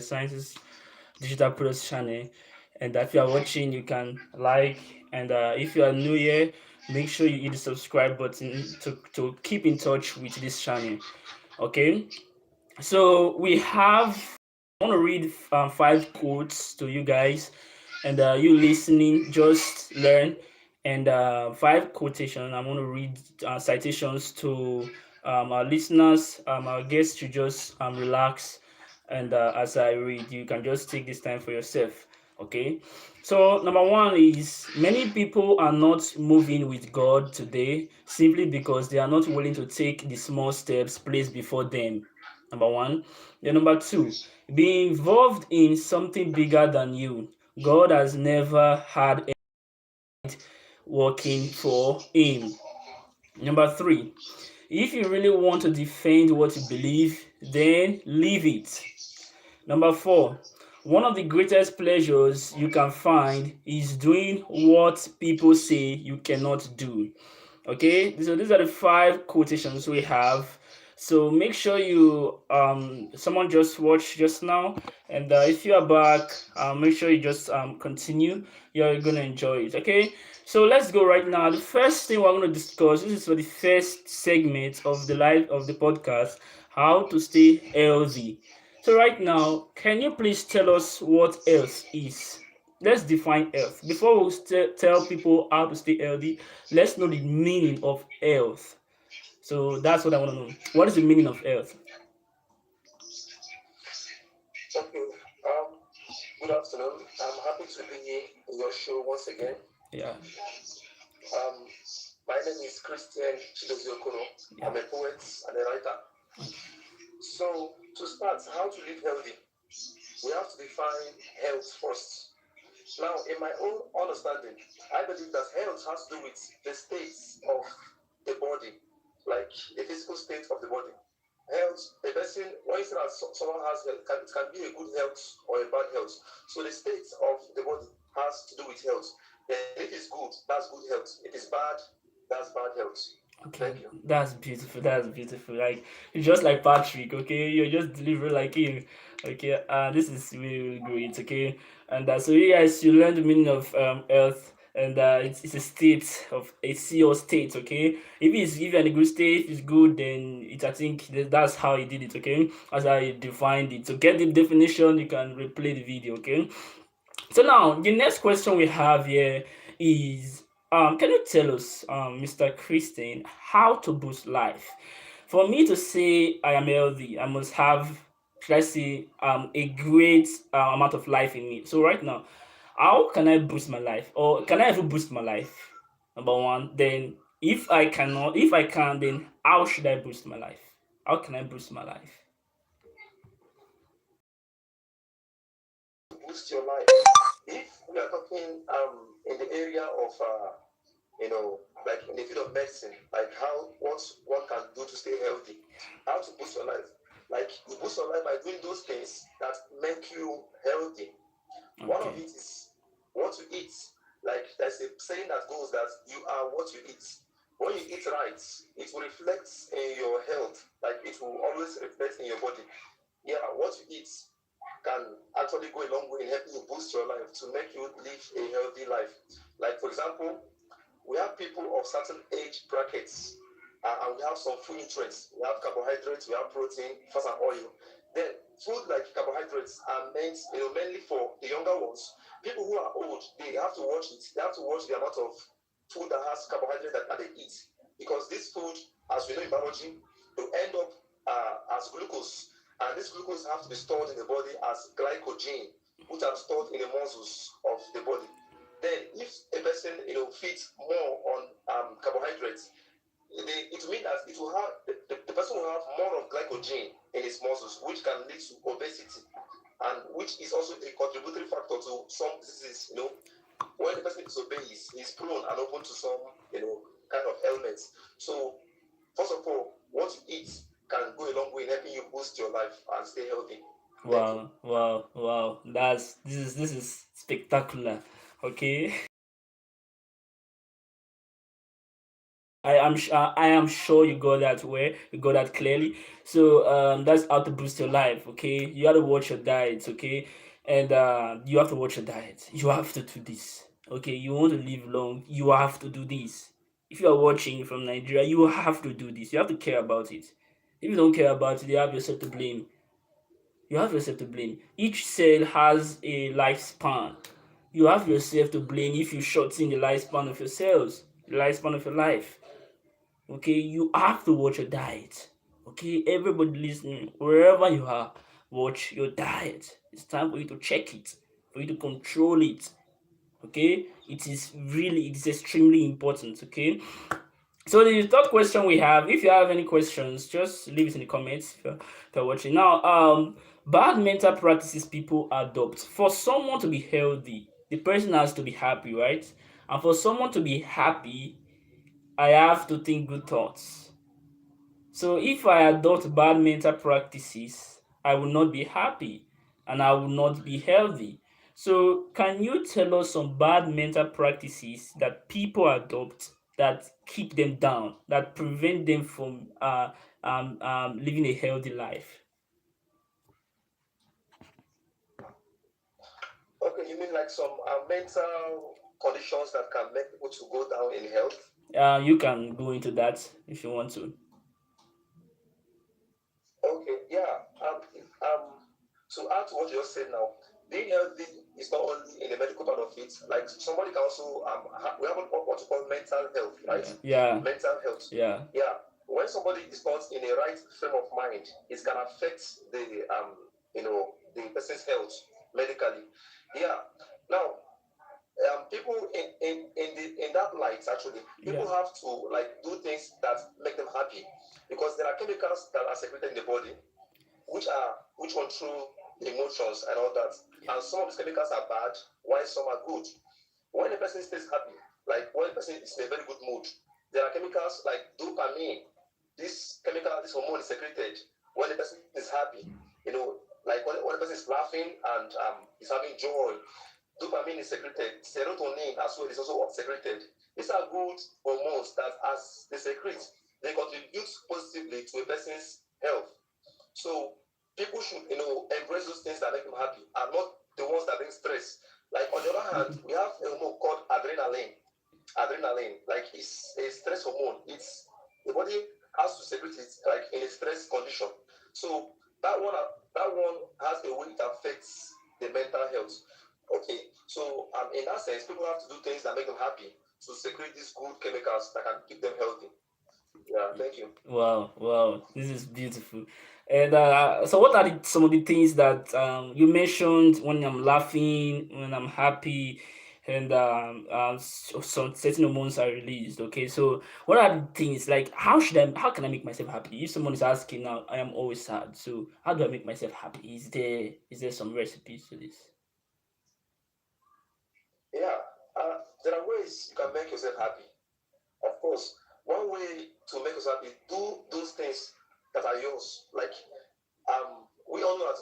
Sciences Digital Plus channel. And if you are watching, you can like. And if you are new here, make sure you hit the subscribe button to keep in touch with this channel. Okay, so we have. I want to read five quotes to you guys, and you listening, just learn. And five quotation. I'm going to read citations to our listeners. Our guests should just relax, and as I read, you can just take this time for yourself. Okay. So number one is many people are not moving with God today simply because they are not willing to take the small steps placed before them. Number one. Then number two, be involved in something bigger than you. God has never had working for him. Number three, if you really want to defend what you believe, then leave it. Number four, one of the greatest pleasures you can find is doing what people say you cannot do. Okay, so these are the five quotations we have. So make sure you someone just watched just now, and if you are back, make sure you just continue. You're gonna enjoy it. Okay, so let's go right now. The first thing we're gonna discuss, this is for the first segment of the live of the podcast, how to stay healthy. So right now, can you please tell us what health is? Let's define health. Before we tell people how to stay healthy, let's know the meaning of health. So that's what I want to know. What is the meaning of health? Okay. Um, Good afternoon. I'm happy to be in your show once again. Yeah, Um, my name is Christian Chidozie Okoro. yeah. I'm a poet and a writer. So, to start, how to live healthy, we have to define health first. Now, in my own understanding, I believe that health has to do with the states of the body, like the physical state of the body. Health, a person, when you say that someone has health, it can be a good health or a bad health. So the state of the body has to do with health. Then if it's good, that's good health. If it's bad, that's bad health. Okay, Thank you. that's beautiful. That's beautiful. Like it's just like Patrick. Okay, you're just delivering like him. Okay, this is really really great. Okay, and so you guys you learn the meaning of health. And it's a state of a sea or state, okay. If you're in a good state, if it's good, then it I think that's how he did it, okay. That's how he defined it. To get the definition, you can replay the video, okay. So now the next question we have here is can you tell us, Mr. Christian, how to boost life? For me to say I am healthy, I must have, should I say, a great amount of life in me. So right now, how can I boost my life? Or can I ever boost my life? Number one. Then if I cannot, if I can, then how should I boost my life? How can I boost my life? To boost your life, if we are talking in the area of like in the field of medicine, like how what one can do to stay healthy, how to boost your life. Like you boost your life by doing those things that make you healthy. One of Okay. it is what you eat. Like there's a saying that goes that you are what you eat. When you eat right, it will reflect in your health. Like it will always reflect in your body. Yeah, what you eat can actually go a long way in helping you boost your life to make you live a healthy life. Like for example, we have people of certain age brackets, and we have some food nutrients. We have carbohydrates, we have protein, fats, and oil. Then food like carbohydrates are meant, mainly for the younger ones. People who are old, they have to watch it. They have to watch the amount of food that has carbohydrate that they eat, because this food, as we know in biology, will end up as glucose, and this glucose have to be stored in the body as glycogen, which are stored in the muscles of the body. Then if a person feeds more on carbohydrates, it will mean that it will have the person will have more of glycogen in his muscles, which can lead to obesity, and which is also a contributory factor to some diseases. When the person is obese, he's prone and open to some kind of ailments. So first of all, what you eat can go a long way in helping you boost your life and stay healthy. Thank you. Wow, wow, wow. This is spectacular. Okay. I am sure you got that way. You got that clearly. So that's how to boost your life. Okay, you have to watch your diet. Okay, and you have to watch your diet. You have to do this. Okay, you want to live long. You have to do this. If you are watching from Nigeria, you have to do this. You have to care about it. If you don't care about it, you have yourself to blame. You have yourself to blame. Each cell has a lifespan. You have yourself to blame if you shorten the lifespan of your cells, the lifespan of your life. Okay, you have to watch your diet. Okay, everybody listening, wherever you are, watch your diet. It's time for you to check it, for you to control it. Okay, it is extremely important. Okay, so the third question we have, if you have any questions, just leave it in the comments if you're watching. Now, bad mental practices people adopt. For someone to be healthy, the person has to be happy, right? And for someone to be happy, I have to think good thoughts. So if I adopt bad mental practices, I will not be happy and I will not be healthy. So can you tell us some bad mental practices that people adopt that keep them down, that prevent them from living a healthy life? Okay, you mean like some mental conditions that can make people to go down in health? You can go into that if you want to. Okay, yeah. To add to what you just said now, being healthy is not only in the medical part of it. Like somebody can also we have what you call mental health, right? Yeah, yeah, Mental health. yeah, Yeah. When somebody is not in a right frame of mind, it can affect the person's health medically. Yeah. Now, people in that light actually, yeah, people have to like do things that make them happy because there are chemicals that are secreted in the body which control the emotions and all that. And some of these chemicals are bad, while some are good. When a person stays happy, like when a person is in a very good mood, there are chemicals like dopamine. This chemical, this hormone is secreted when the person is happy. You know, like when a person is laughing and is having joy, dopamine is secreted. Serotonin as well is also secreted. These are good hormones that, as they secrete, they contribute positively to a person's health. So people should, embrace those things that make them happy and not the ones that bring stress. Like on the other hand, we have a hormone called adrenaline. Adrenaline, like it's a stress hormone. It's the body has to secrete it like in a stress condition. So that one has a way it affects the mental health. Okay, so in that sense, people have to do things that make them happy to secrete these good chemicals that can keep them healthy. Yeah, thank you. Wow, wow, this is beautiful. And so, what are some of the things that you mentioned when I'm laughing, when I'm happy, and some certain hormones are released? Okay, so what are the things like? How can I make myself happy? If someone is asking now, I am always sad. So, how do I make myself happy? Is there some recipes to this? Yeah, there are ways you can make yourself happy. Of course, one way to make yourself happy, do those things that are yours. Like we all know that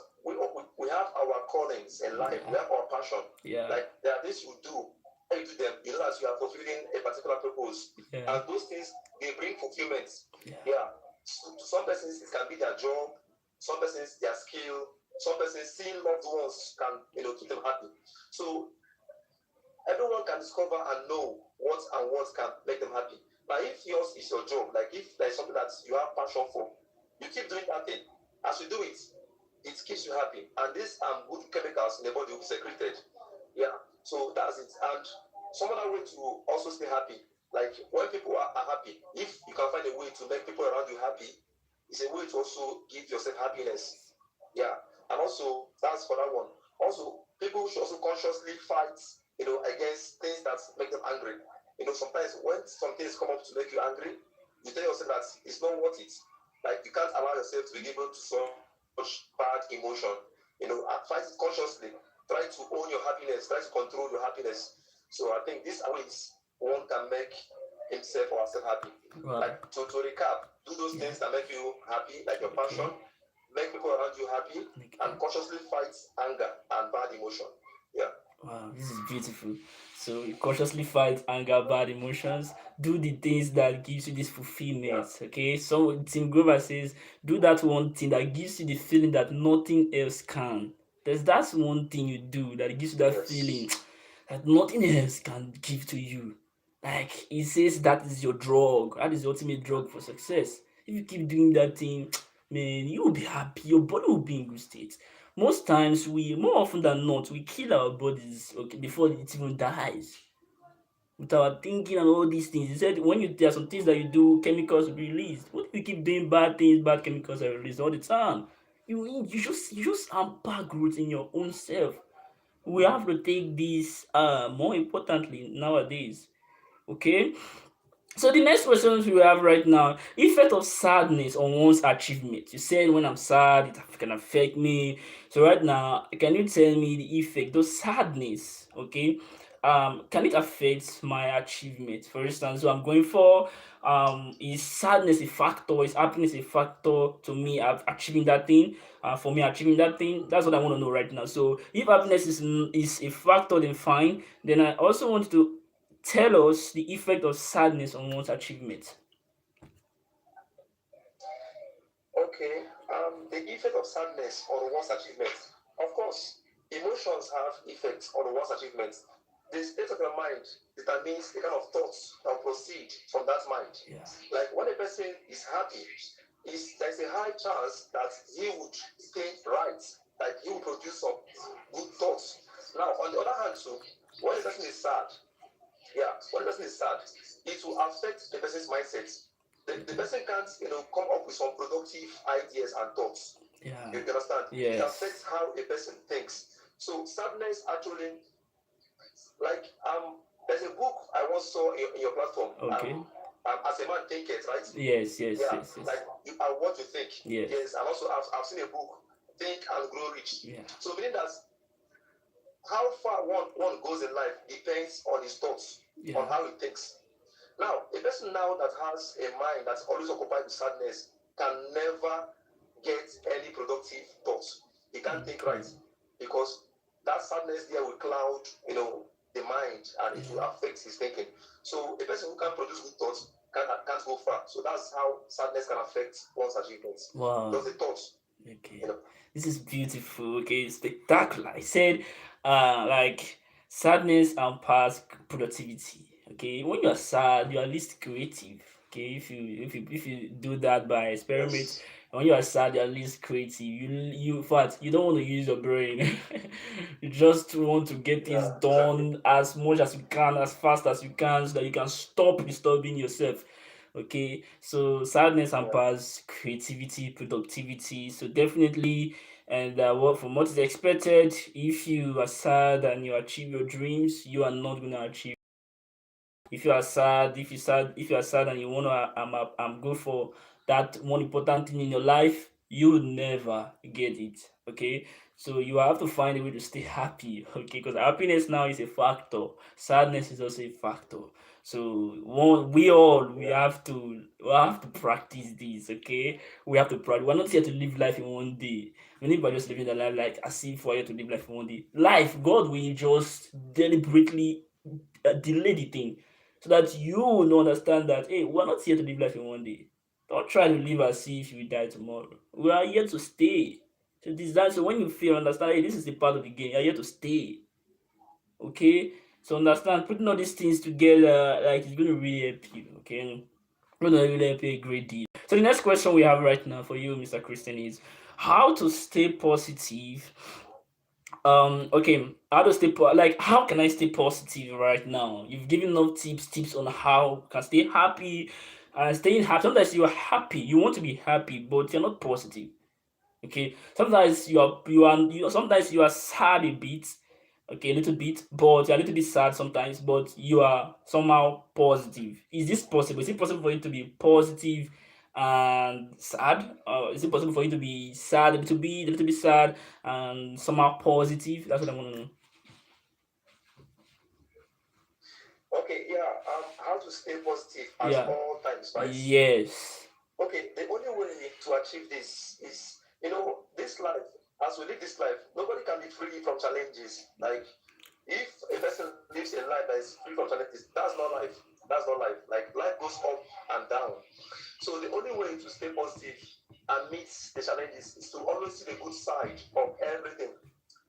we have our callings in life. Yeah, We have our passion. yeah, Like there are things you do. When you do them, you know that you are fulfilling a particular purpose, yeah, and those things they bring fulfillment. yeah. Yeah. So, to some persons, it can be their job. Some persons, their skill. Some persons, seeing loved ones can keep them happy. So everyone can discover and know what can make them happy. Now, if yours is your job, like if there's something that you have passion for, you keep doing that thing. As you do it, it keeps you happy. And these good chemicals in the body will be secreted. Yeah. So that's it. And some other way to also stay happy, like when people are happy, if you can find a way to make people around you happy, it's a way to also give yourself happiness. Yeah. And also that's for that one. Also, people should also consciously fight, against things that make them angry. Sometimes when some things come up to make you angry, you tell yourself that it's not worth it. Like you can't allow yourself to be given to such bad emotion. And fight it consciously. Try to own your happiness. Try to control your happiness. So I think these are ways one can make himself or herself happy. Wow. Like to recap, do those Yeah. things that make you happy, like your passion, Okay. make people around you happy, Okay. and consciously fight anger and bad emotion. Yeah. Wow, this is beautiful. So you consciously fight anger, bad emotions. Do the things that gives you this fulfillment. Yeah. Okay. So Tim Grover says, do that one thing that gives you the feeling that nothing else can. That's one thing you do that gives you that feeling Yes. that nothing else can give to you. Like he says that is your drug. That is the ultimate drug for success. If you keep doing that thing, man, you will be happy. Your body will be in good state. Most times more often than not, we kill our bodies, okay, before it even dies. With our thinking and all these things. He said when there are some things that you do, chemicals will be released. What if you keep doing bad things, bad chemicals are released all the time? You just hamper growth in your own self. We have to take this more importantly nowadays. Okay? So the next questions we have right now, effect of sadness on one's achievement. You said when I'm sad, it can affect me. So right now, can you tell me the effect, those sadness, okay? Can it affect my achievement? For instance, what I'm going for, is sadness a factor? Is happiness a factor to me achieving that thing? For me achieving that thing, that's what I want to know right now. So if happiness is a factor, then fine. Then I also want to tell us the effect of sadness on one's achievement. Okay. The effect of sadness on one's achievement. Of course, emotions have effects on one's achievement. The state of your mind determines the kind of thoughts that will proceed from that mind. Yeah. Like when a person is happy, there's a high chance that he would think right, like he will produce some good thoughts. Now, on the other hand, too, when a person is sad, when a person is sad, it will affect the person's mindset. The person can't, come up with some productive ideas and thoughts. Yeah. You understand? It affects Yes. how a person thinks. So sadness actually, like there's a book I once saw in your platform. Okay. As a man thinketh, right? Yes, yes, Yeah, yes, yes. like what you think. Yes. Yes, and also I've seen a book, Think and Grow Rich. Yeah. So meaning that how far one goes in life depends on his thoughts, Yeah. on how he thinks. Now, a person now that has a mind that's always occupied with sadness can never get any productive thoughts. He can't think Okay. right because that sadness there will cloud, the mind, and it will affect his thinking. So a person who can produce good thoughts can't go far. So that's how sadness can affect one's achievements. Wow. Just the thoughts, Okay. you know. This is beautiful. Okay, spectacular. I said, like sadness empowers productivity. Okay, when you're sad, you are least creative. Okay, if you do that by experiment, Yes. when you are sad, you are least creative. In fact, you don't want to use your brain. You just want to get things Yeah, exactly. done as much as you can, as fast as you can, so that you can stop disturbing yourself. Okay, so sadness Yeah. hampers creativity, productivity. So definitely, and from what is expected, if you are sad and you achieve your dreams, you are not going to achieve. If you are sad, if you are sad and you want to go for that one important thing in your life, you will never get it. Okay, so you have to find a way to stay happy. Okay, because happiness now is a factor, sadness is also a factor. So we Yeah. have to practice this. Okay, we have to practice. We're not here to live life in one day. Many people are just living their life like as if we're here to live life in one day. Life, God will just deliberately delay the thing so that you will understand that, hey, we're not here to live life in one day. Don't try to live as if you die tomorrow. We are here to stay. So design. So when you feel, understand, hey, this is the part of the game. You're here to stay. Okay. So understand, putting all these things together, like it's going to really help you. Okay. Going to really help you a great deal. So the next question we have right now for you, Mr. Christian, is how to stay positive. Okay, how can I stay positive right now? You've given enough tips on how I can stay happy. Staying happy, sometimes you are happy, you want to be happy, but you're not positive. Okay, sometimes sometimes you are sad a bit, okay, a little bit, but you're a little bit sad sometimes, but you are somehow positive. Is this possible? Is it possible for you to be positive and sad? Is it possible for you to be sad a little bit sad and somehow positive? That's what I want to know. Okay, yeah. How to stay positive at Yeah. all times, right? Yes. Okay, the only way to achieve this is, this life, as we live this life, nobody can be free from challenges. Like, If a person lives a life that is free from challenges, that's not life. That's not life. Like life goes up and down. So the only way to stay positive and meet the challenges is to always see the good side of everything.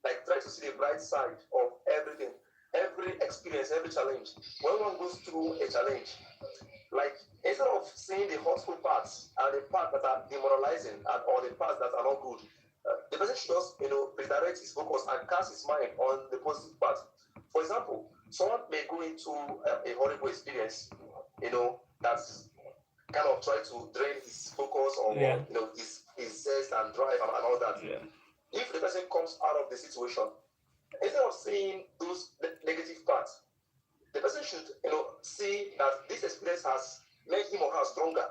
Like try to see the bright side of everything. Every experience, every challenge. When one goes through a challenge, like instead of seeing the hurtful parts and the parts that are demoralizing and or the parts that are not good, the person should just redirect his focus and cast his mind on the positive part. For example, someone may go into a horrible experience, that's kind of try to drain his focus Yeah. or his zest and drive and all that. Yeah. If the person comes out of the situation, instead of seeing those negative parts, the person should see that this experience has made him or her stronger.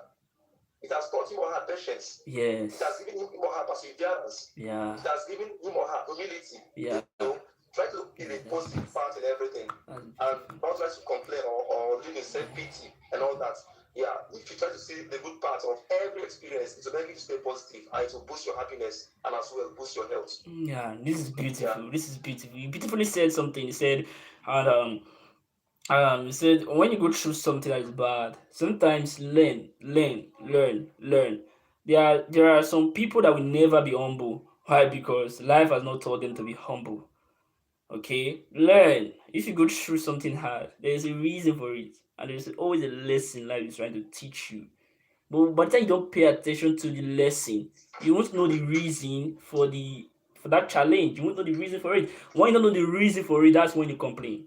It has taught him or her patience. It Yes. has given him or her perseverance. Yeah. It has given him or her humility. Yeah. Try to look at the positive part in everything and not try to complain or live in self-pity and all that. Yeah, if you try to see the good part of every experience, it will make you stay positive and it will boost your happiness and as well boost your health. Yeah, this is beautiful. Yeah. This is beautiful. You beautifully said something. You said, and you said when you go through something that is bad, sometimes learn. There are some people that will never be humble. Why? Because life has not taught them to be humble. Okay, learn. If you go through something hard, there is a reason for it, and there's always a lesson life is trying to teach you. But by the time you don't pay attention to the lesson, you won't know the reason for that challenge. You won't know the reason for it. When you don't know the reason for it, that's when you complain.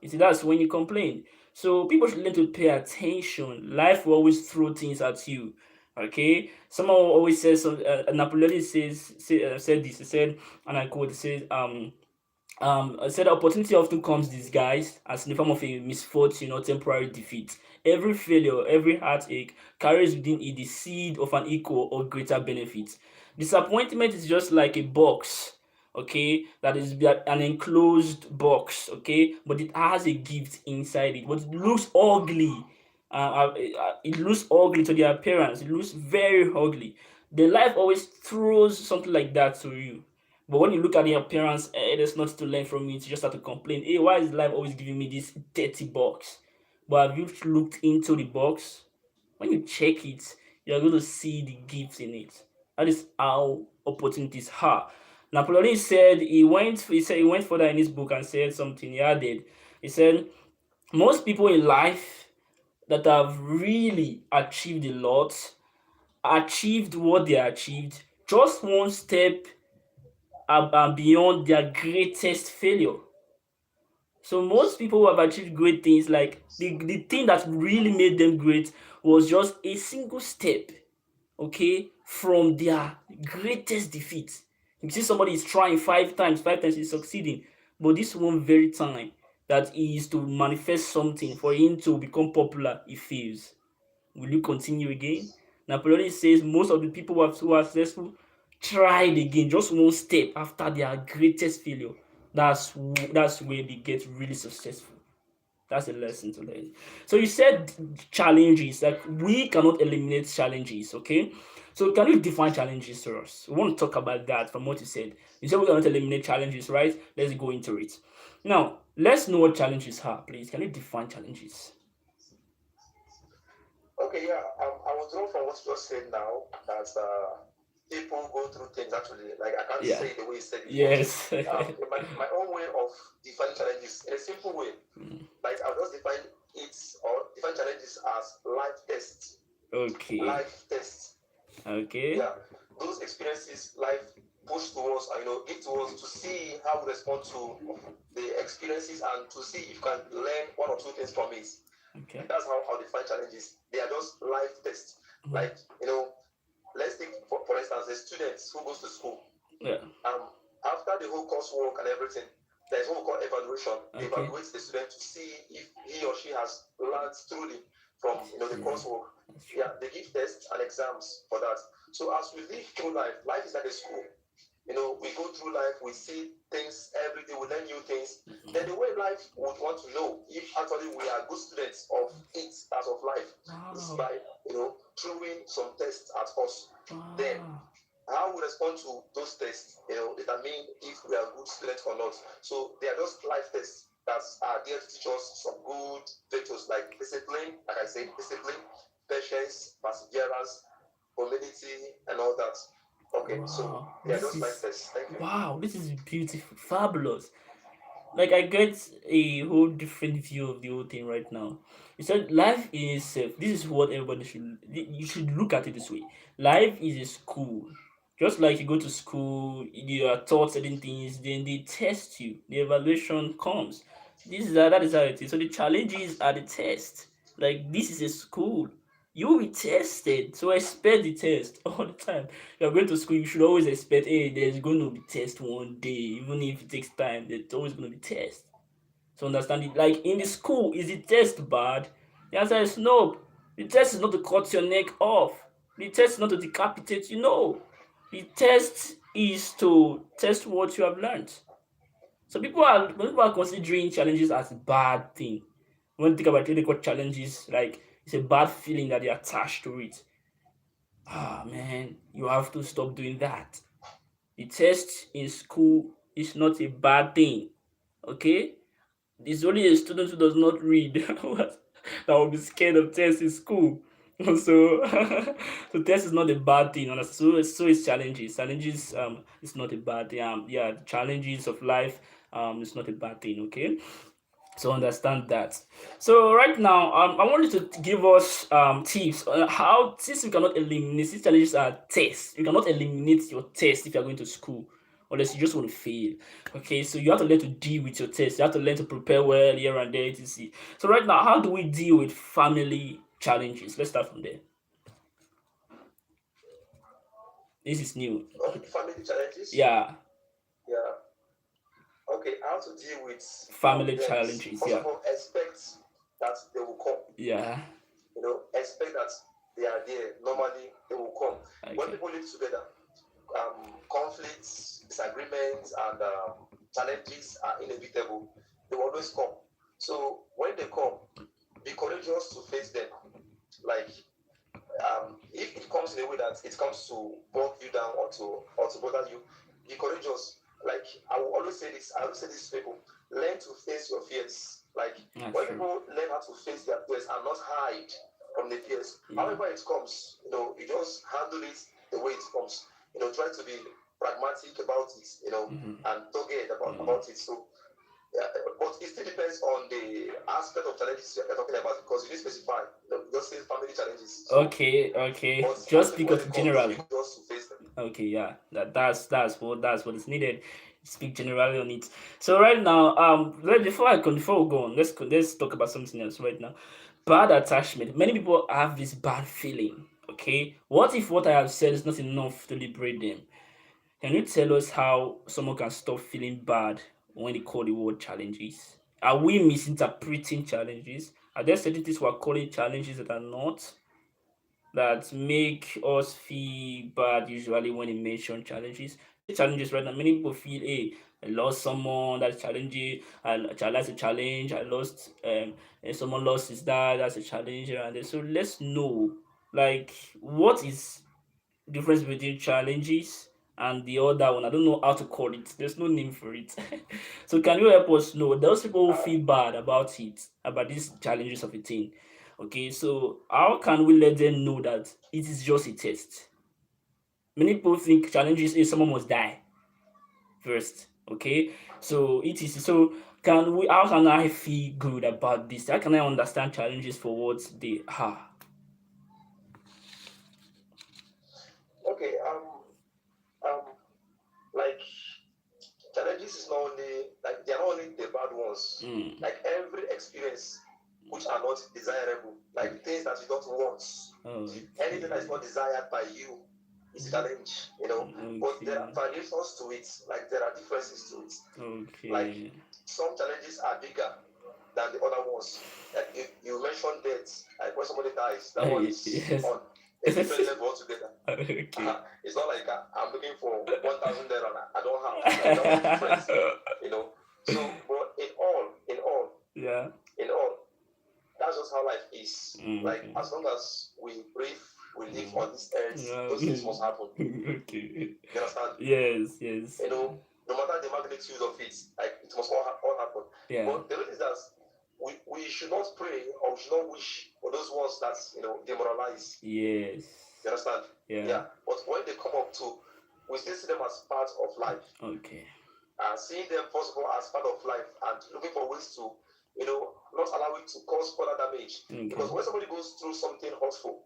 You see, that's when you complain. So people should learn to pay attention. Life will always throw things at you. Okay, someone always says some. Napoleon said this. He said, and I quote. He says, I said opportunity often comes disguised as in the form of a misfortune or temporary defeat. Every failure, every heartache carries within it the seed of an equal or greater benefit. Disappointment is just like a box, okay, that is an enclosed box, okay, but it has a gift inside it, but it looks ugly. It looks ugly to the appearance. It looks very ugly. The life always throws something like that to you. But when you look at the appearance, there's nothing to learn from it. You just have to complain, hey, why is life always giving me this dirty box? But have you looked into the box? When you check it, you're going to see the gifts in it. That is how opportunities are. Napoleon said he went further in his book and said something. He added, he said, most people in life that have really achieved a lot, achieved what they achieved, just one step are beyond their greatest failure. So most people who have achieved great things, like the thing that really made them great was just a single step, okay, from their greatest defeat. You see somebody is trying five times he's succeeding, but this one very time that he is to manifest something for him to become popular, he fails. Will you continue again? Napoleon says most of the people who are successful tried again, just one step after their greatest failure. That's where they get really successful. That's a lesson to learn. So you said challenges, like we cannot eliminate challenges, okay? So can you define challenges to us? We want to talk about that from what you said. You said we cannot eliminate challenges, right? Let's go into it. Now, let's know what challenges are, please. Can you define challenges? Okay, yeah. I was drawn from what you just said now that people go through things actually. Like I can't Yeah. say the way you said it. Yes. In my own way of defining challenges in a simple way. Mm. Like I'll just define it or define challenges as life tests. Okay. Life tests. Okay. Yeah. Those experiences life push to us and give to us to see how we respond to the experiences and to see if you can learn one or two things from it. Okay. That's how I'll define challenges. They are just life tests. Mhm. Like, let's take for instance the students who goes to school. Yeah. After the whole coursework and everything, there's what we call evaluation. They Okay. evaluate the student to see if he or she has learned truly from the coursework. Yeah, they give tests and exams for that. So as we live through life is like a school. We go through life, we see things every day, we learn new things. Mhm. Then the way life would want to know if actually we are good students of it as of life is Wow. by throwing some tests at us. Then Wow. how we respond to those tests, determine if we are good students or not. So they are just life tests that are there to teach us some good virtues like discipline, like I said, discipline, patience, perseverance, humility, and all that. Okay, so Wow, they are just life tests. Thank you. this is beautiful, fabulous. Like I get a whole different view of the whole thing right now. You said life in itself. This is what everybody should. You should look at it this way. Life is a school. Just like you go to school, you are taught certain things, then they test you. The evaluation comes. That is how it is. So the challenges are the test. Like this is a school. You will be tested. So expect the test all the time. You're going to school, you should always expect, hey, there's going to be test one day, even if it takes time, there's always going to be test. So understand it. Like in the school, is the test bad? The answer is no. The test is not to cut your neck off. The test is not to decapitate you. No. The test is to test what you have learned. So when people are considering challenges as a bad thing, when you think about really what challenges, like it's a bad feeling that they attach to it. Ah man, you have to stop doing that. The test in school is not a bad thing. Okay? It's only a student who does not read that will be scared of tests in school. So, so test is not a bad thing. So is challenges. Challenges is not a bad thing. Yeah, the challenges of life is not a bad thing. Okay, so understand that. So right now, I wanted to give us tips on how, since we cannot eliminate, these challenges are tests. You cannot eliminate your test if you are going to school, unless you just want to fail. Okay, so you have to learn to deal with your test. You have to learn to prepare well here and there, etc. So right now, how do we deal with family challenges? Let's start from there. This is new. Okay, family challenges. Yeah, Yeah. Okay, how to deal with family them is, challenges. first Yeah, of all, expect that they will come. yeah. Expect that they are there. Normally, they will come. When Okay. people live together, conflicts, disagreements, and challenges are inevitable. They will always come. So when they come, be courageous to face them. Like, if it comes in a way that it comes to bog you down or to bother you, be courageous. Like I will always say this. I always say this to people: learn to face your fears. Like That's when true. people learn how to face their fears and not hide from the fears, Yeah. however it comes, you just handle it the way it comes. Try to be pragmatic about it. Mhm. And dogged about Yeah. about it. So yeah, but it still depends on the aspect of challenges you're talking about because you need to specify. Just say family challenges. So, Okay, okay. but Just actually, when because they come, just be generally. just to face them. Okay, yeah. That's what is needed. Speak generally on it. So right now, before we go on, let's talk about something else right now. Bad attachment. Many people have this bad feeling. Okay, what if what I have said is not enough to liberate them? Can you tell us how someone can stop feeling bad when they call the word challenges? Are we misinterpreting challenges? Are there certain things we're calling challenges that are not, that make us feel bad usually when you mention challenges? Challenges right now, many people feel, hey, I lost someone, that's challenging. That's a challenge. I lost someone lost his dad, that's a challenge. And so let's know, like, what is difference between challenges and the other one. I don't know how to call it. There's no name for it. So can you help us know those people who feel bad about it, about these challenges of a thing? Okay, so how can we let them know that it is just a test? Many people think challenges is someone must die first. Okay, so it is so. Can we? How can I feel good about this? How can I understand challenges for what they are? Okay. Um. Like challenges is not only like they are not only the bad ones. Mm. Like every experience which are not desirable, like things that you don't want, anything that is Okay. not desired by you is a challenge. But there are Okay. variations to it. Like there are differences to it. Like Okay. some challenges are bigger than the other ones. Like you mentioned death, like when somebody dies, that one is Yes. on a different level altogether. Okay. It's not like I'm looking for 1,000 naira and I don't have. Like that one is different. So, but Yeah. in all, that's just how life is. Like Okay. as long as we breathe, we live on this earth, those things must happen. Okay. You understand? Yes, yes. No matter the magnitude of it, like it must all happen. Yeah. But the truth is that we should not pray or we should not wish for those ones that demoralize. Yes. You understand? Yeah. But when they come up to, we still see them as part of life. Okay. Seeing them first of all as part of life and looking for ways to, not allow it to cause further damage. Okay. Because when somebody goes through something hurtful,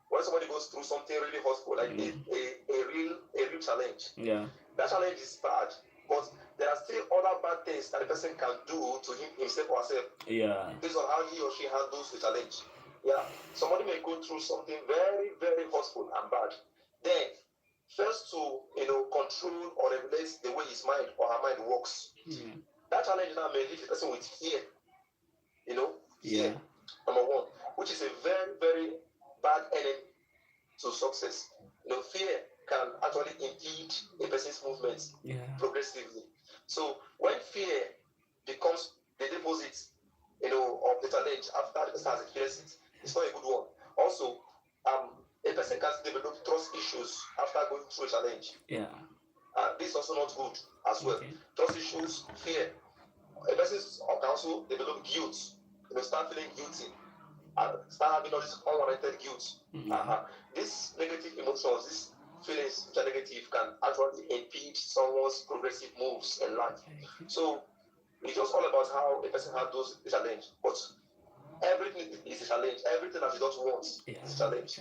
when somebody goes through something really hurtful, like a real challenge, that challenge is bad. But there are still other bad things that the person can do to himself or herself. Based on how he or she handles the challenge. Somebody may go through something very, very hurtful and bad. Then, first to control or regulate the way his mind or her mind works. That challenge now may leave the person with fear. Fear, number one, which is a very, very bad enemy to success. Fear can actually impede a person's movement progressively. So when fear becomes the deposit, of the challenge after the person has experienced it, it's not a good one. Also, a person can develop trust issues after going through a challenge. This is also not good as well. Trust issues, fear. A person can also develop guilt. Start feeling guilty. Start having all this unwarranted guilt. These negative emotions, these feelings which are negative, can actually impede someone's progressive moves in life. So it's just all about how a person handles the challenge. But everything is a challenge. Everything that you don't want is a challenge.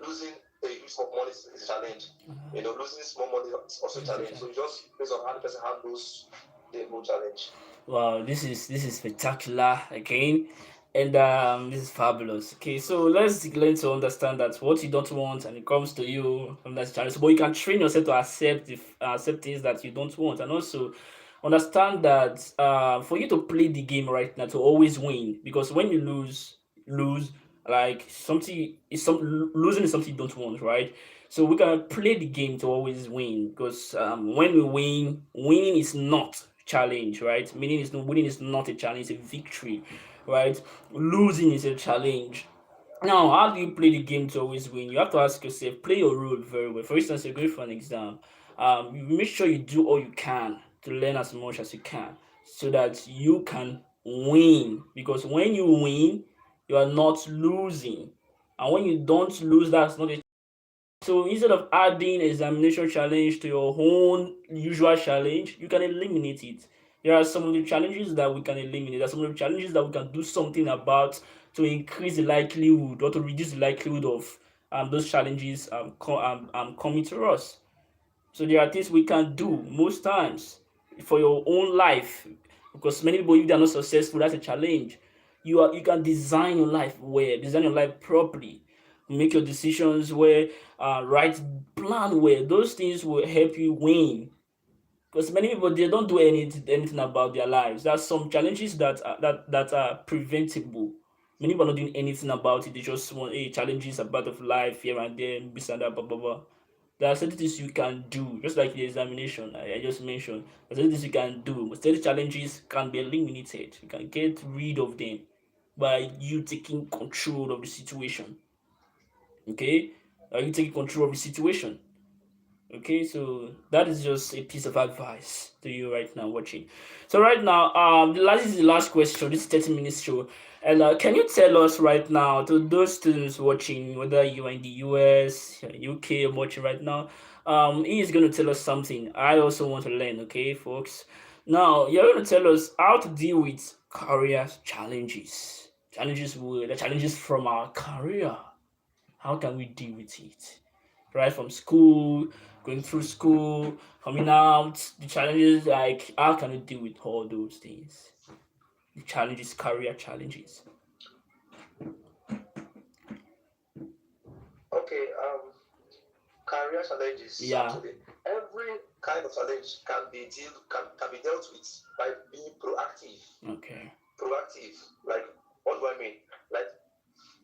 Losing a huge sum of money is a challenge. Losing small money is also a challenge. So it's just based on how the person handles the whole challenge. Wow, this is spectacular again, and this is fabulous. Okay, so let's learn to understand that what you don't want and it comes to you from that challenge, but you can train yourself to accept things that you don't want, and also understand that for you to play the game right now to always win, because when you lose like something is losing is something you don't want, right? So we can play the game to always win, because when we win, winning is not challenge, right? Meaning is winning is not a challenge, it's a victory, right? Losing is a challenge. Now, how do you play the game to always win? You have to ask yourself, play your role very well. For instance, you're going for an exam. You make sure you do all you can to learn as much as you can so that you can win. Because when you win, you are not losing. And when you don't lose, that's not a. So instead of adding examination challenge to your own usual challenge, you can eliminate it. There are some of the challenges that we can eliminate. There are some of the challenges that we can do something about to increase the likelihood or to reduce the likelihood of those challenges coming to us. So there are things we can do most times for your own life, because many people, if they are not successful, that's a challenge. You can design your life well, design your life properly, make your decisions where right plan where those things will help you win. Because many people, they don't do anything about their lives. There are some challenges that are preventable. Many people are not doing anything about it. They just want challenges are part of life here and there, this and that, blah blah blah. There are certain things you can do, just like the examination I just mentioned. There are certain things you can do. Certain challenges can be eliminated. You can get rid of them by you taking control of the situation. Okay? Are you taking control of the situation? Okay, so that is just a piece of advice to you right now watching. So right now, this is the last question. This is 30 minutes show, and can you tell us right now to those students watching, whether you are in the US, UK, or watching right now, he is going to tell us something. I also want to learn. Okay, folks. Now you're going to tell us how to deal with career challenges. The challenges from our career. How can we deal with it? Right from school, going through school, coming out, the challenges, like how can we deal with all those things? The challenges, career challenges. Okay, career challenges. Actually, every kind of challenge can be dealt with by being proactive. Okay. Proactive, like what do I mean? Like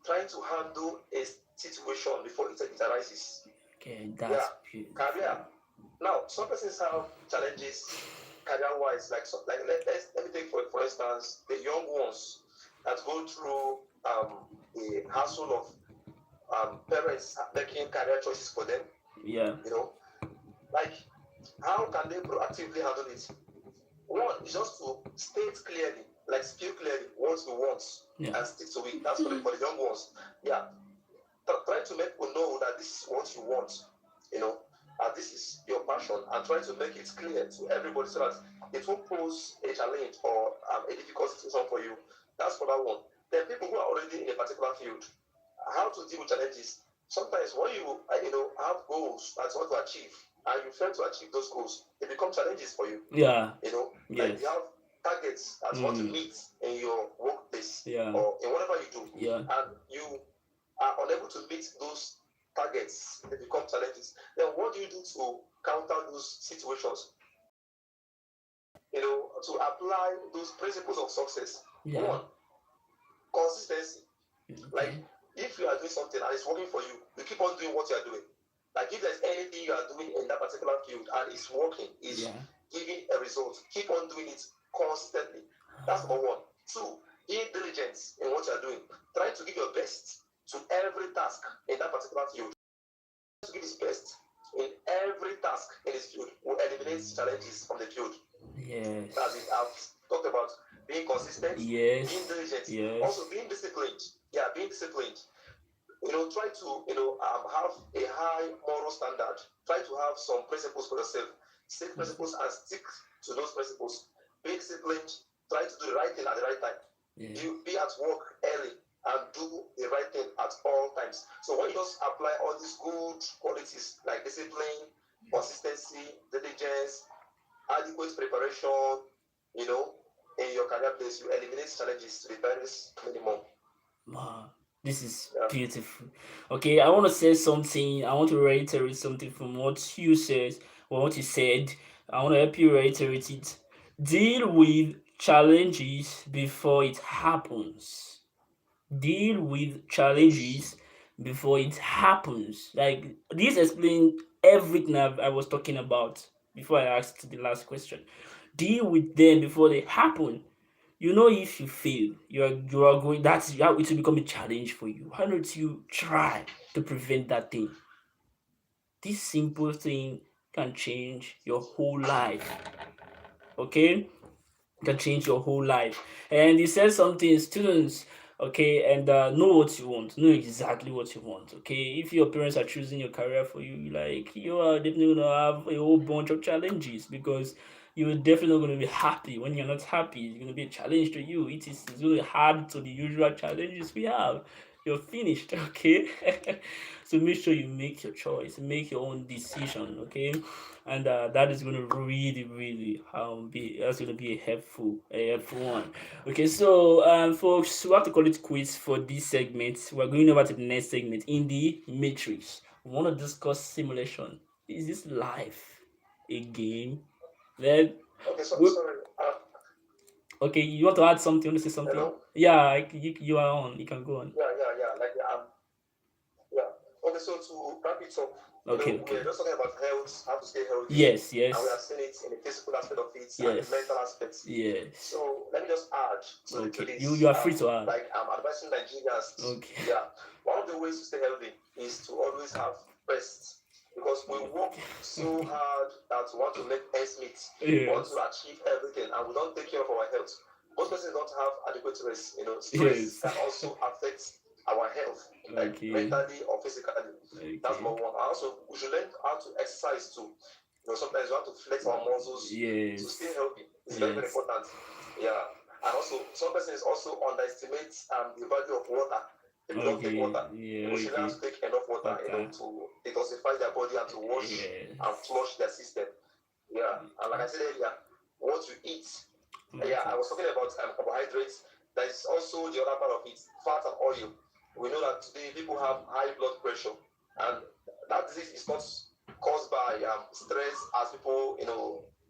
trying to handle a situation before it arises. Okay, that's beautiful. Career. Now, some persons have challenges career-wise. Let me take for instance the young ones that go through the hassle of parents making career choices for them, Yeah. you know, like how can they proactively handle it? One is just to state clearly, like speak clearly what you want Yeah. and stick to it. That's for the young ones. Yeah. Try to make people know that this is what you want, you know, and this is your passion, and try to make it clear to everybody so that it won't pose a challenge or a difficult situation for you. That's for that one. Then people who are already in a particular field, how to deal with challenges. Sometimes when you have goals that you want to achieve and you fail to achieve those goals, they become challenges for you. Yeah. Like Yes. you have targets that you want to meet in your workplace Yeah. or in whatever you do, Yeah. and you are unable to meet those targets, they become challenges. Then what do you do to counter those situations? To apply those principles of success. Yeah. One, consistency. Like Okay. if you are doing something and it's working for you, you keep on doing what you are doing. Like if there's anything you are doing in that particular field and it's working, it's Yeah. giving a result, keep on doing it constantly. That's number one. Two, be diligent in what you are doing. Try to give your best to every task in that particular field. To give his best in every task in his field will eliminate challenges from the field. Yes. That's it. I've talked about being consistent, Yes. being diligent, Yes. also being disciplined. Yeah, being disciplined. Try to have a high moral standard. Try to have some principles for yourself. Set principles and stick to those principles. Be disciplined. Try to do the right thing at the right time. Yeah. You be at work early and do the right thing at all times. So when you just apply all these good qualities like discipline, consistency, diligence, adequate preparation, in your career place, you eliminate challenges to the barest minimum. Wow, this is Yeah. beautiful. Okay, I want to say something. I want to reiterate something from what you said or what you said. I want to help you reiterate it. Deal with challenges before it happens. Deal with challenges before it happens. Like this explains everything I was talking about before I asked the last question. Deal with them before they happen. If you fail, you are going. That's how it will become a challenge for you. Why don't you try to prevent that thing? This simple thing can change your whole life. Okay, can change your whole life. And he said something, students, okay, and know what you want, know exactly what you want. Okay, if your parents are choosing your career for you, like you are definitely gonna have a whole bunch of challenges because you're definitely not gonna be happy. When you're not happy, it's gonna be a challenge to you. It's really hard to the usual challenges we have. You're finished, okay? So make sure you make your choice, make your own decision, okay? And that is going to really, really be that's going to be a helpful one. Okay, so folks, we have to call it quits for this segment. We're going over to the next segment in the matrix. We want to discuss simulation. Is this life a game? Then Okay, we sorry. okay, you want to add something? You want to say something? Hello? Yeah, you are on. You can go on. Yeah. Yeah. Okay, so to wrap it up, Okay, we okay. are just talking about health, how to stay healthy. Yes, And we yes, have seen it in the physical aspect of it and the yes, mental aspects. yes. So let me just add to Okay, this. you are free to add. Like I'm advising Nigerians. Okay. Yeah. One of the ways to stay healthy is to always have rest. Because we work so hard that we want to make ends meet. We want Yes. to achieve everything and we don't take care of our health. Most persons don't have adequate rest. Stress Yes. can also affect our health, like Okay. mentally or physically. That's Okay. number one. And also, we should learn how to exercise too. Sometimes we have to flex our muscles to Yes. stay healthy. It's very, very Yes. important. Yeah. And also, some persons also underestimate the value of water. People don't take Okay. water. Yeah. People should learn Okay. to take enough water, Okay. to detoxify their body and to wash Yes. and flush their system. Yeah. And like I said earlier, what you eat. Okay. Yeah, I was talking about carbohydrates. There is also the other part of it, fat and oil. We know that today people have high blood pressure, and that disease is not caused by stress, as people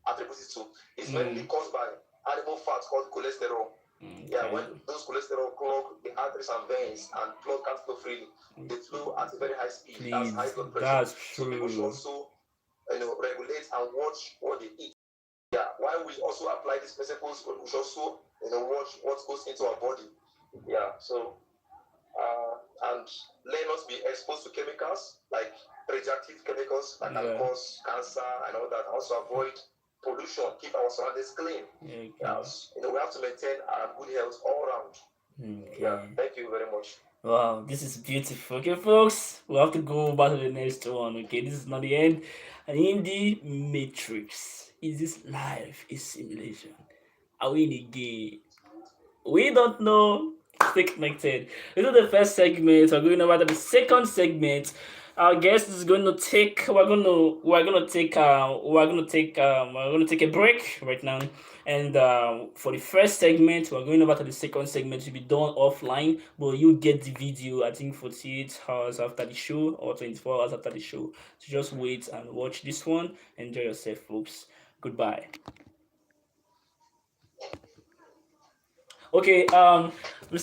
attribute it to. It's mainly caused by animal fat called cholesterol. Okay. Yeah, when those cholesterol clog the arteries and veins and blood can't flow freely, they flow at a very high speed. Please, that's high blood pressure. that's So people should true. also regulate and watch what they eat. Yeah, while we also apply these principles, we should also watch what goes into our body. Yeah, so and learn not to be exposed to chemicals like radioactive chemicals that can cause cancer and all that. Also avoid pollution, keep our surroundings clean. Yes. We have to maintain good health all around. Yeah, thank you very much. Wow, this is beautiful. Okay, folks, we have to go back to the next one. Okay, this is not the end. In the Matrix, is this life a simulation? Are we in a game? We don't know. Stay connected. This is the first segment. We're going over to the second segment. Our guest is going to take. We're gonna take a break right now. And for the first segment, we're going over to the second segment to be done offline. But you get the video, I think, 48 hours after the show or 24 hours after the show. So just wait and watch this one. Enjoy yourself, folks. Goodbye. Okay. Mr.